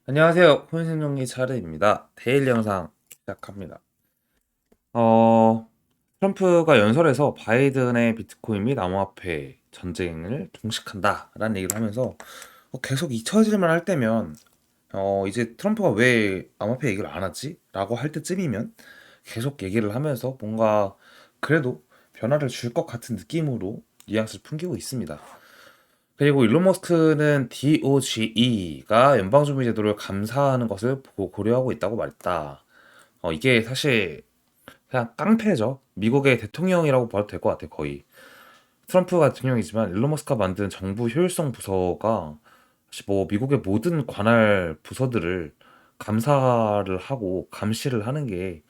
안녕하세요. 혼신용기 차례입니다. 데일리 영상 시작합니다. 어, 트럼프가 연설에서 바이든의 비트코인 및 암호화폐 전쟁을 종식한다라는 얘기를 하면서 계속 잊혀질만 할 때면 이제 트럼프가 왜 암호화폐 얘기를 안 하지? 라고 할 때쯤이면 계속 얘기를 하면서 뭔가 그래도 변화를 줄 것 같은 느낌으로 뉘앙스를 풍기고 있습니다. 그리고 일론 머스크는 DOGE가 연방주민 제도를 감사하는 것을 고려하고 있다고 말했다. 이게 사실 그냥 깡패죠. 미국의 대통령이라고 봐도 될 것 같아, 거의. 트럼프가 대통령이지만 일론 머스크가 만든 정부 효율성 부서가 사실 뭐 미국의 모든 관할 부서들을 감사를 하고 감시를 하는 게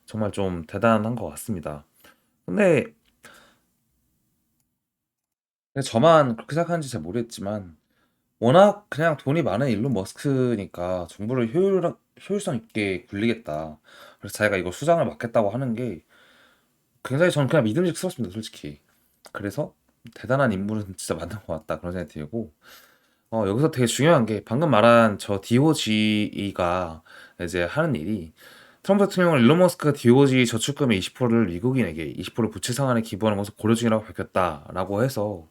정말 좀 대단한 것 같습니다. 근데 저만 그렇게 생각하는지 잘 모르겠지만 워낙 그냥 돈이 많은 일론 머스크니까 정부를 효율성 있게 굴리겠다. 그래서 자기가 이거 수장을 맡겠다고 하는 게 굉장히 저는 그냥 믿음직스럽습니다, 솔직히. 그래서 대단한 인물은 진짜 맞는 것 같다 그런 생각이 들고 여기서 되게 중요한 게 방금 말한 저 DOGE가 이제 하는 일이 트럼프 대통령은 일론 머스크가 DOG 저축금의 20%를 미국인에게 20% 부채 상환에 기부하는 것을 고려 중이라고 밝혔다라고 해서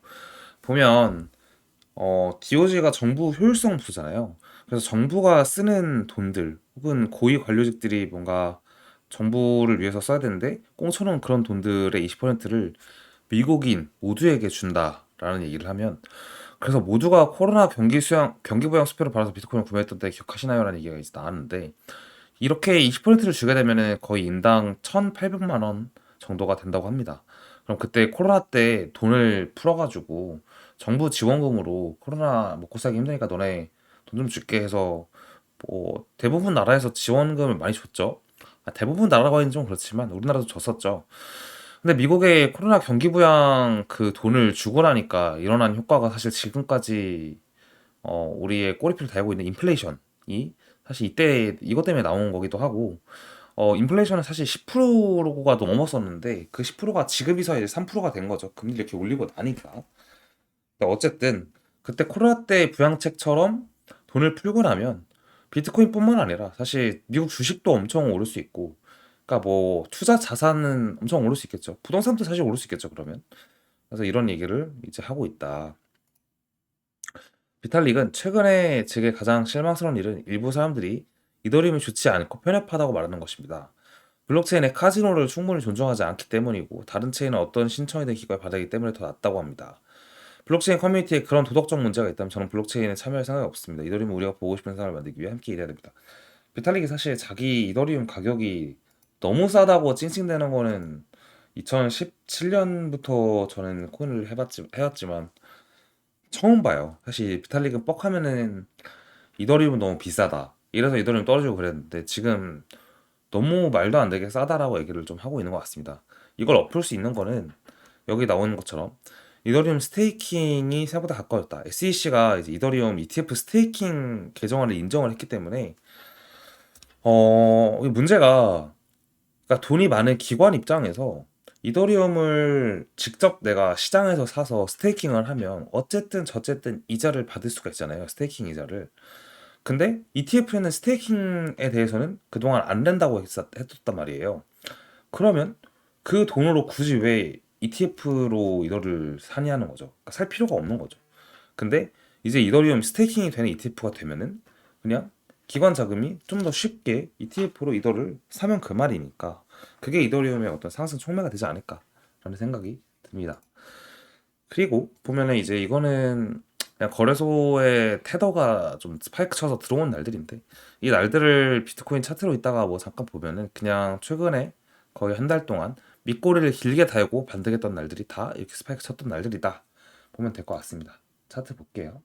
보면 DOG가 정부 효율성 부잖아요. 그래서 정부가 쓰는 돈들 혹은 고위 관료직들이 뭔가 정부를 위해서 써야 되는데 꽁쳐놓은 그런 돈들의 20%를 미국인 모두에게 준다라는 얘기를 하면 그래서 모두가 코로나 경기 부양 수표를 받아서 비트코인을 구매했던 때 기억하시나요? 라는 얘기가 이제 나왔는데 이렇게 20%를 주게 되면은 거의 인당 1,800만 원 정도가 된다고 합니다. 그럼 그때 코로나 때 돈을 풀어가지고 정부 지원금으로 코로나 먹고 살기 힘드니까 너네 돈 좀 줄게 해서 뭐 대부분 나라에서 지원금을 많이 줬죠. 대부분 나라가 있는 좀 그렇지만 우리나라도 줬었죠. 근데 미국의 코로나 경기 부양 그 돈을 주고 나니까 일어난 효과가 사실 지금까지 우리의 꼬리표를 달고 있는 인플레이션이 사실 이때 이것 때문에 나온 거기도 하고 인플레이션은 사실 10%가 넘었었는데 그 10%가 지금이서 이제 3%가 된 거죠. 금리를 이렇게 올리고 나니까. 근데 어쨌든 그때 코로나 때 부양책처럼 돈을 풀고 나면 비트코인뿐만 아니라 사실 미국 주식도 엄청 오를 수 있고 그러니까 뭐 투자 자산은 엄청 오를 수 있겠죠. 부동산도 사실 오를 수 있겠죠, 그러면. 그래서 이런 얘기를 이제 하고 있다. 비탈릭은 최근에 제게 가장 실망스러운 일은 일부 사람들이 이더리움이 좋지 않고 편협하다고 말하는 것입니다. 블록체인의 카지노를 충분히 존중하지 않기 때문이고 다른 체인은 어떤 신청이든 기관에 받아기 때문에 더 낫다고 합니다. 블록체인 커뮤니티에 그런 도덕적 문제가 있다면 저는 블록체인에 참여할 생각이 없습니다. 이더리움은 우리가 보고 싶은 세상을 만들기 위해 함께 일해야 됩니다. 비탈릭이 사실 자기 이더리움 가격이 너무 싸다고 찡찡대는 거는 2017년부터 저는 코인을 해왔지만 처음 봐요. 사실 비탈릭은 뻑하면은 이더리움은 너무 비싸다. 이래서 이더리움 떨어지고 그랬는데 지금 너무 말도 안 되게 싸다라고 얘기를 좀 하고 있는 것 같습니다. 이걸 엎을 수 있는 거는 여기 나오는 것처럼 이더리움 스테이킹이 생각보다 가까웠다. SEC가 이제 이더리움 ETF 스테이킹 계정안을 인정을 했기 때문에 이 문제가 그러니까 돈이 많은 기관 입장에서 이더리움을 직접 내가 시장에서 사서 스테이킹을 하면 어쨌든 저쨌든 이자를 받을 수가 있잖아요. 스테이킹 이자를. 근데 ETF에는 스테이킹에 대해서는 그동안 안 낸다고 했었단 말이에요. 그러면 그 돈으로 굳이 왜 ETF로 이거를 사냐는 거죠. 그러니까 살 필요가 없는 거죠. 근데 이제 이더리움 스테이킹이 되는 ETF가 되면은 그냥 기관 자금이 좀 더 쉽게 ETF로 이더를 사면 그 말이니까 그게 이더리움의 어떤 상승 촉매가 되지 않을까라는 생각이 듭니다. 그리고 보면은 이제 이거는 그냥 거래소의 테더가 좀 스파이크 쳐서 들어온 날들인데 이 날들을 비트코인 차트로 있다가 뭐 잠깐 보면은 그냥 최근에 거의 한 달 동안 밑꼬리를 길게 달고 반등했던 날들이 다 이렇게 스파이크 쳤던 날들이다 보면 될 것 같습니다. 차트 볼게요.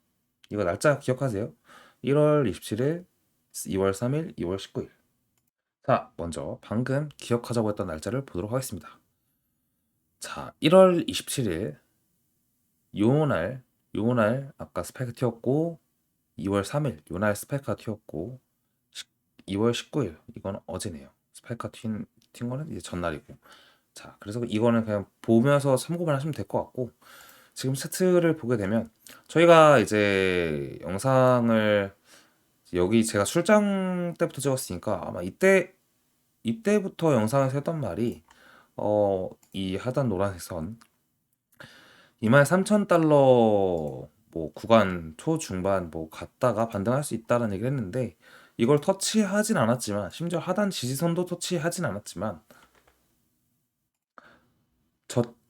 이거 날짜 기억하세요? 1월 27일, 2월 3일, 2월 19일. 자, 먼저 방금 기억하자고 했던 날짜를 보도록 하겠습니다. 자, 1월 27일 요날 요날 아까 스파이크 튀었고 2월 3일 요날 스파이크가 튀었고 2월 19일 이건 어제네요. 스파이크가 튄 거는 이제 전날이고 자 그래서 이거는 그냥 보면서 참고만 하시면 될 것 같고 지금 차트를 보게 되면 저희가 이제 영상을 여기 제가 출장 때부터 찍었으니까 아마 이때부터 영상에서 했던 말이 이 하단 노란색 선 23,000달러 뭐 구간 초중반 뭐 갔다가 반등할 수 있다는 얘기를 했는데 이걸 터치하진 않았지만 심지어 하단 지지선도 터치하진 않았지만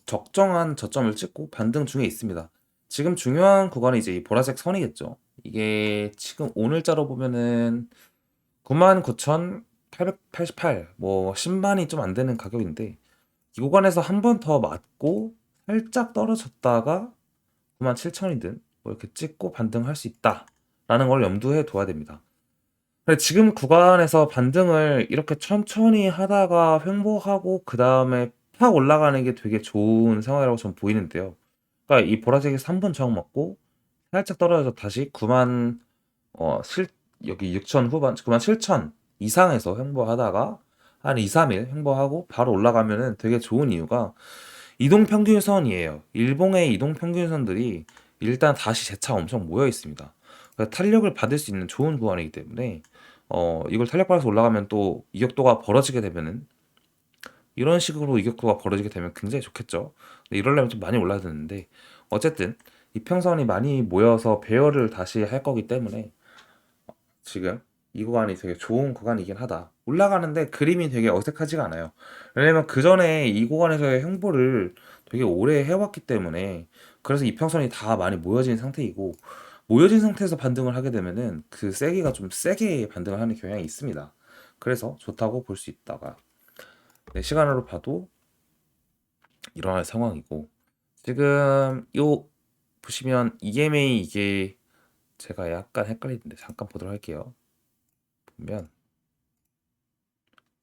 적정한 저점을 찍고 반등 중에 있습니다. 지금 중요한 구간이 이제 이 보라색 선이겠죠. 이게 지금 오늘자로 보면은 99,888, 뭐 10만이 좀 안 되는 가격인데 이 구간에서 한 번 더 맞고 살짝 떨어졌다가 97,000이든 뭐 이렇게 찍고 반등할 수 있다라는 걸 염두에 둬야 됩니다. 근데 지금 구간에서 반등을 이렇게 천천히 하다가 횡보하고 그 다음에 팍 올라가는 게 되게 좋은 상황이라고 저는 보이는데요. 그러니까 이 보라색에서 3번 저항 맞고 살짝 떨어져서 다시 9만 여기 6천 후반 9만 7천 이상에서 횡보하다가 한 2, 3일 횡보하고 바로 올라가면은 되게 좋은 이유가 이동 평균선이에요. 일봉의 이동 평균선들이 일단 다시 재차 엄청 모여 있습니다. 그러니까 탄력을 받을 수 있는 좋은 구간이기 때문에 이걸 탄력받아서 올라가면 또 이격도가 벌어지게 되면은 이런 식으로 이격도가 벌어지게 되면 굉장히 좋겠죠. 근데 이러려면 좀 많이 올라야 되는데 어쨌든 이평선이 많이 모여서 배열을 다시 할 거기 때문에 지금 이 구간이 되게 좋은 구간이긴 하다. 올라가는데 그림이 되게 어색하지가 않아요. 왜냐면 그 전에 이 구간에서의 횡보를 되게 오래 해왔기 때문에 그래서 이평선이 다 많이 모여진 상태이고 모여진 상태에서 반등을 하게 되면은 그 세기가 좀 세게 반등을 하는 경향이 있습니다. 그래서 좋다고 볼 수 있다가 네, 시간으로 봐도 일어날 상황이고 지금 요 보시면 EMA 이게 제가 약간 헷갈리는데 잠깐 보도록 할게요. 보면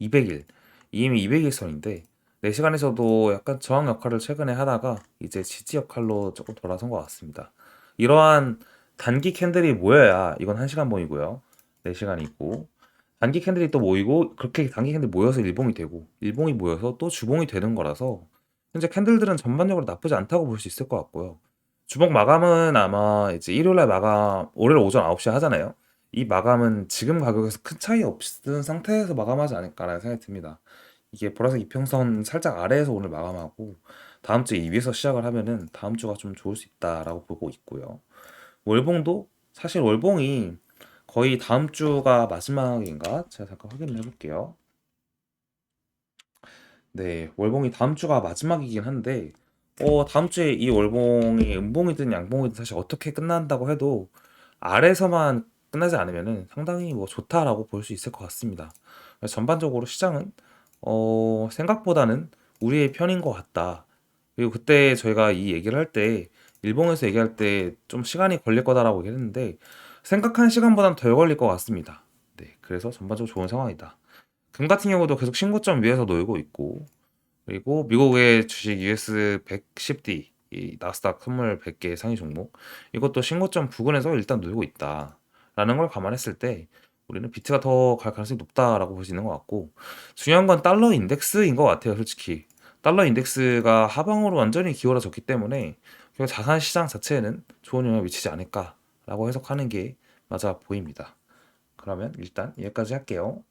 200일 EMA 200일선인데 4시간에서도 약간 저항 역할을 최근에 하다가 이제 지지 역할로 조금 돌아선 것 같습니다. 이러한 단기 캔들이 모여야 이건 1시간 봉이고요. 4시간이 있고 단기 캔들이 또 모이고 그렇게 단기 캔들이 모여서 일봉이 되고 일봉이 모여서 또 주봉이 되는 거라서 현재 캔들들은 전반적으로 나쁘지 않다고 볼 수 있을 것 같고요. 주봉 마감은 아마 이제 일요일날 마감 월요일 오전 9시에 하잖아요. 이 마감은 지금 가격에서 큰 차이 없는 상태에서 마감하지 않을까라는 생각이 듭니다. 이게 보라색 이평선 살짝 아래에서 오늘 마감하고 다음 주에 이 위에서 시작을 하면은 다음 주가 좀 좋을 수 있다라고 보고 있고요. 월봉도 사실 월봉이 거의 다음 주가 마지막인가? 제가 잠깐 확인을 해볼게요. 네, 월봉이 다음 주가 마지막이긴 한데, 다음 주에 이 월봉이 음봉이든 양봉이든 사실 어떻게 끝난다고 해도 아래서만 끝나지 않으면은 상당히 뭐 좋다라고 볼 수 있을 것 같습니다. 그래서 전반적으로 시장은 생각보다는 우리의 편인 것 같다. 그리고 그때 저희가 이 얘기를 할 때 일봉에서 얘기할 때 좀 시간이 걸릴 거다라고 얘기했는데 생각한 시간보다는 덜 걸릴 것 같습니다. 네, 그래서 전반적으로 좋은 상황이다. 금 같은 경우도 계속 신고점 위에서 놀고 있고 그리고 미국의 주식 US 110D 이 나스닥 선물 100개 상위 종목 이것도 신고점 부근에서 일단 놀고 있다라는 걸 감안했을 때 우리는 비트가 더 갈 가능성이 높다라고 볼 수 있는 것 같고 중요한 건 달러 인덱스인 것 같아요 솔직히 달러 인덱스가 하방으로 완전히 기울어졌기 때문에 결국 자산 시장 자체에는 좋은 영향을 미치지 않을까라고 해석하는 게 맞아 보입니다. 그러면 일단 여기까지 할게요.